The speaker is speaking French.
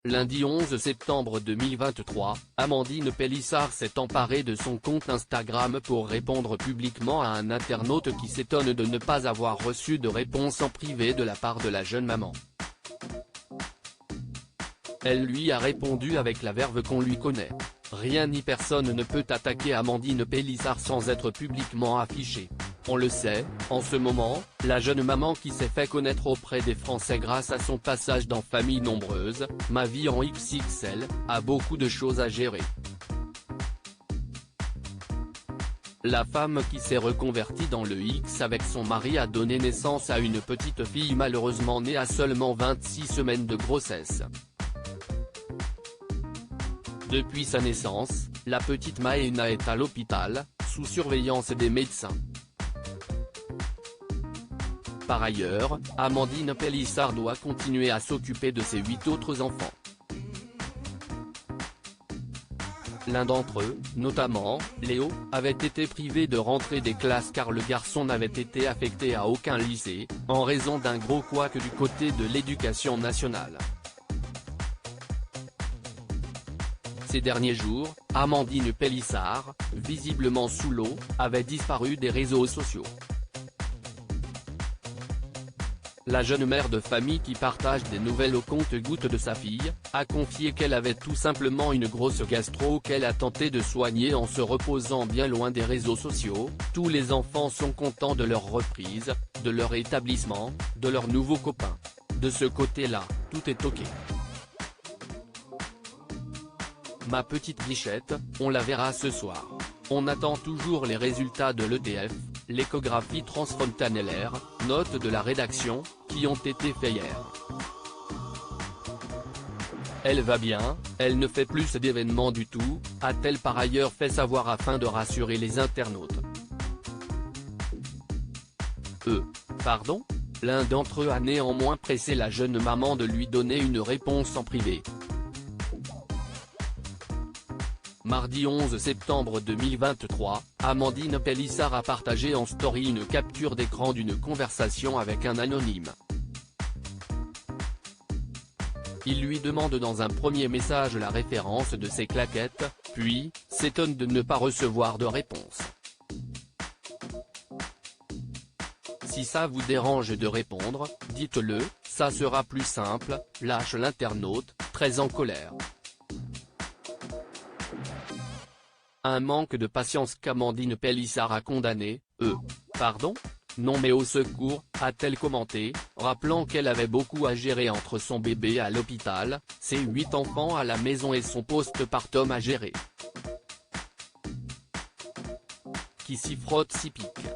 Lundi 11 septembre 2023, Amandine Pélissard s'est emparée de son compte Instagram pour répondre publiquement à un internaute qui s'étonne de ne pas avoir reçu de réponse en privé de la part de la jeune maman. Elle lui a répondu avec la verve qu'on lui connaît. Rien ni personne ne peut attaquer Amandine Pélissard sans être publiquement affiché. On le sait, en ce moment, la jeune maman qui s'est fait connaître auprès des Français grâce à son passage dans Famille Nombreuse, Ma vie en XXL, a beaucoup de choses à gérer. La femme qui s'est reconvertie dans le X avec son mari a donné naissance à une petite fille malheureusement née à seulement 26 semaines de grossesse. Depuis sa naissance, la petite Maëna est à l'hôpital, sous surveillance des médecins. Par ailleurs, Amandine Pélissard doit continuer à s'occuper de ses 8 autres enfants. L'un d'entre eux, notamment, Léo, avait été privé de rentrer des classes car le garçon n'avait été affecté à aucun lycée, en raison d'un gros couac du côté de l'éducation nationale. Ces derniers jours, Amandine Pélissard, visiblement sous l'eau, avait disparu des réseaux sociaux. La jeune mère de famille qui partage des nouvelles au compte-gouttes de sa fille, a confié qu'elle avait tout simplement une grosse gastro qu'elle a tenté de soigner en se reposant bien loin des réseaux sociaux. Tous les enfants sont contents de leur reprise, de leur établissement, de leurs nouveaux copains. De ce côté-là, tout est ok. Ma petite bichette, on la verra ce soir. On attend toujours les résultats de l'ETF, l'échographie transfrontanellaire, note de la rédaction, qui ont été faits hier. Elle va bien, elle ne fait plus d'événements du tout, a-t-elle par ailleurs fait savoir afin de rassurer les internautes. Pardon ? L'un d'entre eux a néanmoins pressé la jeune maman de lui donner une réponse en privé. Mardi 11 septembre 2023, Amandine Pélissard a partagé en story une capture d'écran d'une conversation avec un anonyme. Il lui demande dans un premier message la référence de ses claquettes, puis, s'étonne de ne pas recevoir de réponse. Si ça vous dérange de répondre, dites-le, ça sera plus simple, lâche l'internaute, très en colère. Un manque de patience qu'Amandine Pélissard a condamné, Pardon ? Non mais au secours, a-t-elle commenté, rappelant qu'elle avait beaucoup à gérer entre son bébé à l'hôpital, ses 8 enfants à la maison et son postpartum à gérer. Qui s'y frotte s'y pique.